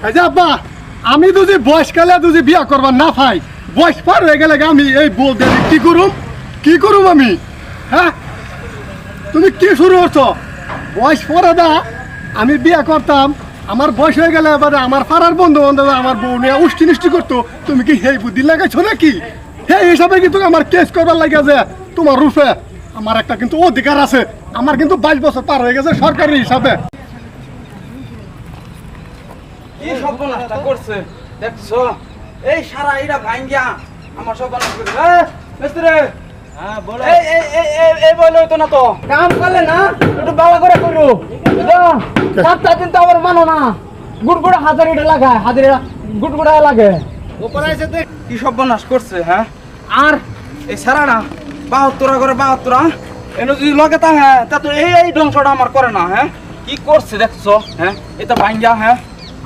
এই যে আব্বা আমি যদি বয়সকালে যদি বিয়া করবার না পাই বয়স পার হয়ে গেলে আমি এই বলতে কি করুম আমি হ্যাঁ তুমি কি শুরু করছো বয়স পরে দা আমি বিয়া করতাম আমার বয়স হয়ে গেলে এবারে আমার পাড়ার বন্ধু বান্ধব আমার বউ নিয়ে উষ্টি নিষ্টি করতো তুমি কি সেই বুদ্ধি লাগাইছো নাকি সেই হিসাবে কিন্তু আমার কেস করবার লাগে যে তোমার রূপে আমার একটা কিন্তু অধিকার আছে আমার কিন্তু 22 বছর পার হয়ে গেছে সরকারি হিসাবে কি সর্বনাশটা করছে দেখছো এই সারা এরা ভাঙ্গিয়া আমার সর্বনাশ করে মিস্ত্রি হ্যাঁ বলো এই বলে হইতো না তো কাম করলে না একটু ভালো করে করো সাতটা দিন তো আবার মানো না গুড়গুড়া হাজারিটা লাগায় হাজারিটা গুড়গুড়া লাগে উপরে এসে দেখ কি সর্বনাশ করছে হ্যাঁ আর এই সারাটা 72 করে 72 এনে যদি লগে তা হ্যাঁ তা তো এই ধ্বংসটা আমার করে না হ্যাঁ কি করছে দেখছো হ্যাঁ এটা ভাঙ্গিয়া হ্যাঁ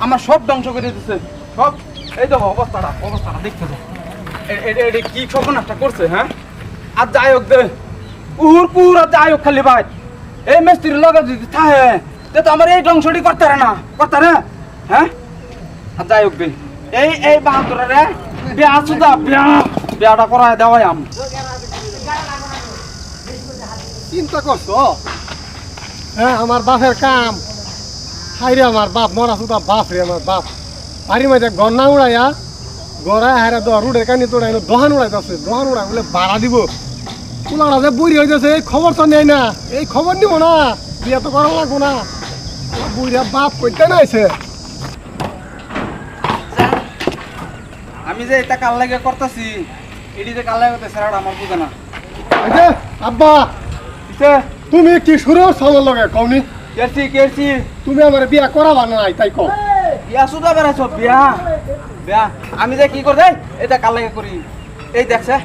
আমার সব ধ্বংস করে দিতেছে সব এই দেখো অবস্থাটা দেখতে দাও এটা কি সর্বনাশটা করছে হ্যাঁ আর যাই হোক দে পুরা যাই হোক খালি ভাই এই মিস্ত্রির লগে যদি থাকে তো আমার এই ধ্বংসটি করতে রে হ্যাঁ আর যাই হোক দে এই 72 রে বিয়া সুদা বিয়াটা করায় দেওয়াই আমি চিন্তা করছো হ্যাঁ আমার বাপের কাম হাইরে আমার বাপ মরা সুদা বাপ রে আমার বাপ বাড়ির মধ্যে ঘর না উড়াইয়া গড়া হারা রুডের কানি তোড়াই দোহান উড়াইতেছে দোহান উড়াই বলে ভাড়া দিব কুলারা যে বুড়ি হইতেছে এই খবর তো নেই না এই খবর নিব না বিয়ে তো করা লাগবো না বুড়িয়া বাপ করতে নাইছে আমি যে এটা কাল লাগে করতেছি এটি যে কাল লাগে করতেছে আর আমার বুঝে না এই যে আব্বা তুমি কি শুরু সামনে লগে কওনি কেরছি তুমি আমার বিয়া করাবা না তাই কও বিয়া সুদা বেড়াইছ বিয়া আমি যে কি করে এটা কাল লাগে করি এই দেখছে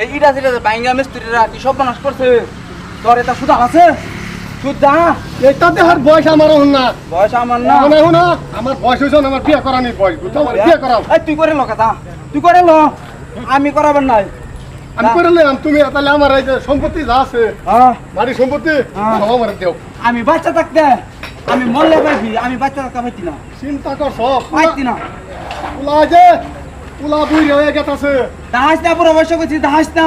এই ইটা যেটা বাইঙ্গা মিস্ত্রিরা কি সব নাশ করছে তোর এটা সুদা আছে সুদা এটা দেহার বয়স আমার না বয়স আমার না মনে হয় না আমার বয়স হইছে না আমার বিয়া করানি বয়স বুঝছো আমার বিয়া করাও এই তুই করে লো কথা তুই করে লো আমি করাবার নাই আমি করে লইলাম তুমি তাহলে আমার এই যে সম্পত্তি যা আছে বাড়ি সম্পত্তি আমার দেও আমি বাচ্চা থাকতে আমি মরলে পাইবি আমি বাচ্চা থাকতে পাইতি না চিন্তা করছো পাইতি না পুলা যে পুলা বুই হয়ে গেছে দাহাস না পুরো বয়স করছি দাহাস না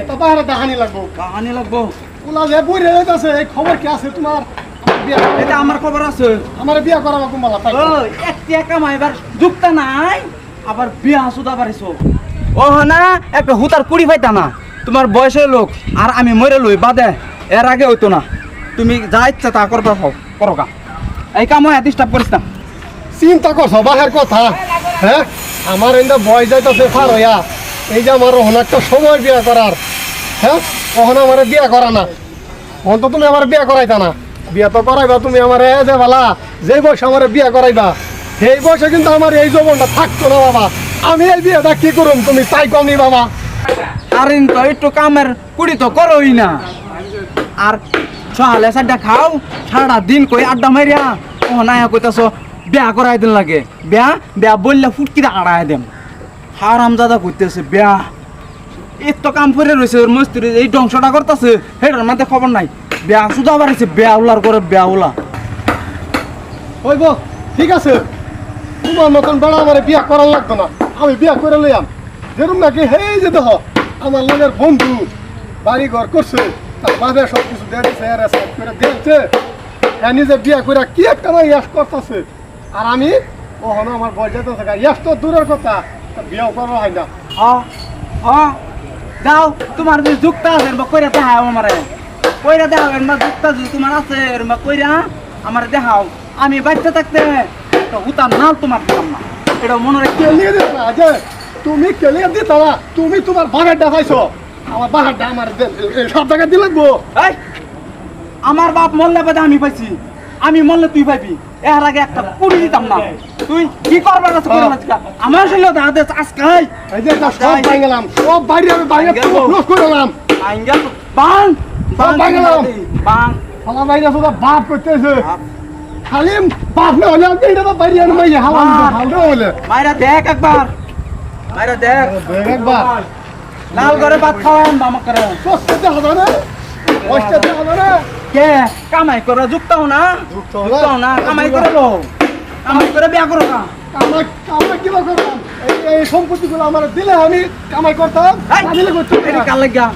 এটা বাইরে দাহানি লাগবো কাহানি লাগবো পুলা যে বুই হয়ে গেছে এই খবর কি আছে তোমার বিয়া এটা আমার খবর আছে আমার বিয়া করাবো কুম্বালা তাই ও একটি কামাইবার যুক্ত নাই আবার বিয়া সুদা পারিছো ও না একটা হুতার কুড়ি পাইতা না তোমার বয়সের লোক আর আমি মরে লই বাদে এর আগে হইতো না তুমি যা ইচ্ছা তা করবা করো গা এই কাম হয় ডিস্টার্ব করিস না চিন্তা করছো বাহের কথা হ্যাঁ আমার এই বয়স যাইতেছে পার হইয়া এই যে আমার ওখানে একটা সময় বিয়া করার হ্যাঁ ওখানে আমার বিয়া করা না ওখান তো তুমি আমার বিয়া করাইতা না বিয়া তো করাইবা তুমি আমার এ যে বালা যে বয়সে আমার বিয়া করাইবা সেই বয়সে কিন্তু আমার এই যৌবনটা থাকতো না বাবা আমি এই বিয়েটা কি করুম তুমি তাই কমনি বাবা আর তো একটু কামের কুড়ি তো করোই না আর সকালে সাড্ডা খাও সারা দিন কই আড্ডা মারিয়া ও না কইতাছো বিয়া করাই দিন লাগে বিয়া বললে ফুটকিটা আড়াই দেম হারাম দাদা কইতেছে বিয়া এত কাম করে রয়েছে ওর মস্তির এই ধ্বংসটা করতেছে সেটার মধ্যে খবর নাই বিয়া শুধু আবার বিয়া উলার করে বিয়া উলা হইব ঠিক আছে তোমার মতন বেড়া আমার বিয়া করার লাগতো না আমি বিয়া করে লইয়াম যেরকম নাকি হেই যে দেখো আমার লগের বন্ধু বাড়ি ঘর করছে তার বাবা সব কিছু দিয়ে দিচ্ছে করে দিয়েছে হ্যাঁ নিজে বিয়া করে কি একটা না ইয়াস করতেছে আর আমি ওখানে আমার বয়স যেতে থাকা ইয়াস তো দূরের কথা বিয়াও করা হয় না যাও তোমার যে যুক্তা আছে কইরা দেখাও আমারে কইরা দেখাও এর যুক্তা যদি তোমার আছে এর কইরা আমার দেখাও আমি বাচ্চা থাকতে তো হুতার নাল তোমার দিলাম না এটা মনে রাখি কেলিয়ে দিত না যে তুমি কেলিয়ে দিত না তুমি তোমার বাঘার দেখাইছো আমার বাঘারটা আমার সব জায়গায় দিয়ে লাগবো আমার বাপ মরলে বাদে আমি পাইছি আমি মরলে তুই পাইবি এর আগে একটা পুরি দিতাম না তুই কি করবার আছে করে না আমার শরীরে দাদা আজকাল এই যে সব ভাঙলাম সব বাইরে আমি বাইরে ক্লোজ করলাম আইঙ্গা বাং ভাঙলাম বাং হালা বাইরে শুধু বাপ করতেছে খালি বাপ না হলে আমি এটা বাইরে আনি মাইয়া হালা হালদে হলে মাইরা দেখ একবার মাইরা দেখ একবার লাল করে ভাত খাওয়ান মামা করে কষ্টতে হবে না কষ্টতে হবে না কে কামাই করে যুক্ত না যুক্ত না কামাই করে লো কামাই করে বিয়া করো না কামাই কামাই কিবা করতাম এই সম্পত্তিগুলো আমার দিলে আমি কামাই করতাম এই, না দিলে করতাম এটা না। কার লাগা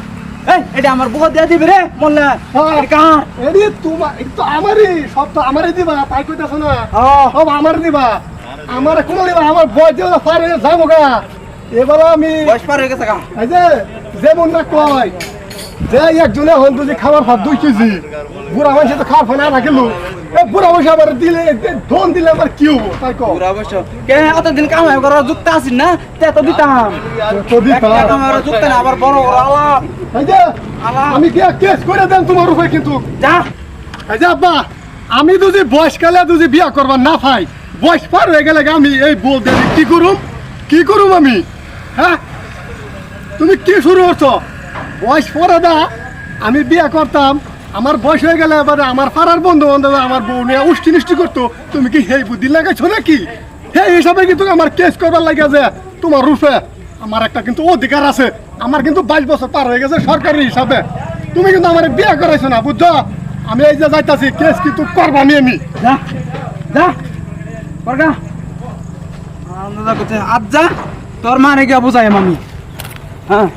এই এটা আমার বুয়া দিয়া দিবে রে মোল্লা হ্যাঁ। এটা কার এডি তোমার এই তো আমারই সব তো আমারই দিবা তাই কইতাছ না ও সব আমার দিবা আমার কোন দিবা আমার বয়স দিয়ে পারে যাবো গা এবার আমি বয়স পার হয়ে গেছে গা এই যে যেমন না কয় যে একজনে হন যদি খাবার ভাত 2 কেজি বুড়া মানুষ তো খাওয়ার ফোন না খেলো এই বুড়া মানুষ আবার দিলে ধন দিলে আবার কি হবো তাই কও পুরা বয়স কে অতদিন কামাই করা যুক্ত আছিস না তে তো দিতাম তো দিতা একটা কামাই করা যুক্ত না আবার বড় বড় আলাপ এই যে আলাপ আমি কি কেস করে দেন তোমার উপরে কিন্তু যা এই যে আব্বা আমি যদি বয়সকালে যদি বিয়া করবার না পাই বয়স পার হয়ে গেলে আমি এই বল দিয়ে কি করুম আমি হ্যাঁ তুমি কি শুরু করছো বয়স পরে দা আমি বিয়া করতাম আমার বয়স হয়ে গেলে এবার আমার পাড়ার বন্ধু বান্ধব আমার বউ নিয়ে উষ্টি নিষ্টি করতো তুমি কি সেই বুদ্ধি লাগাইছো নাকি সেই হিসাবে কিন্তু আমার কেস করবার লাগে যে তোমার রূপে আমার একটা কিন্তু অধিকার আছে আমার কিন্তু 22 বছর পার হয়ে গেছে সরকারি হিসাবে তুমি কিন্তু আমার বিয়া করাইছো না বুঝছো আমি এই যে যাইতাছি কেস কিন্তু করবানি আমি যা যা করগা আনন্দ করতে আজ যা তোর মারে গিয়া বুঝাই আমি হ্যাঁ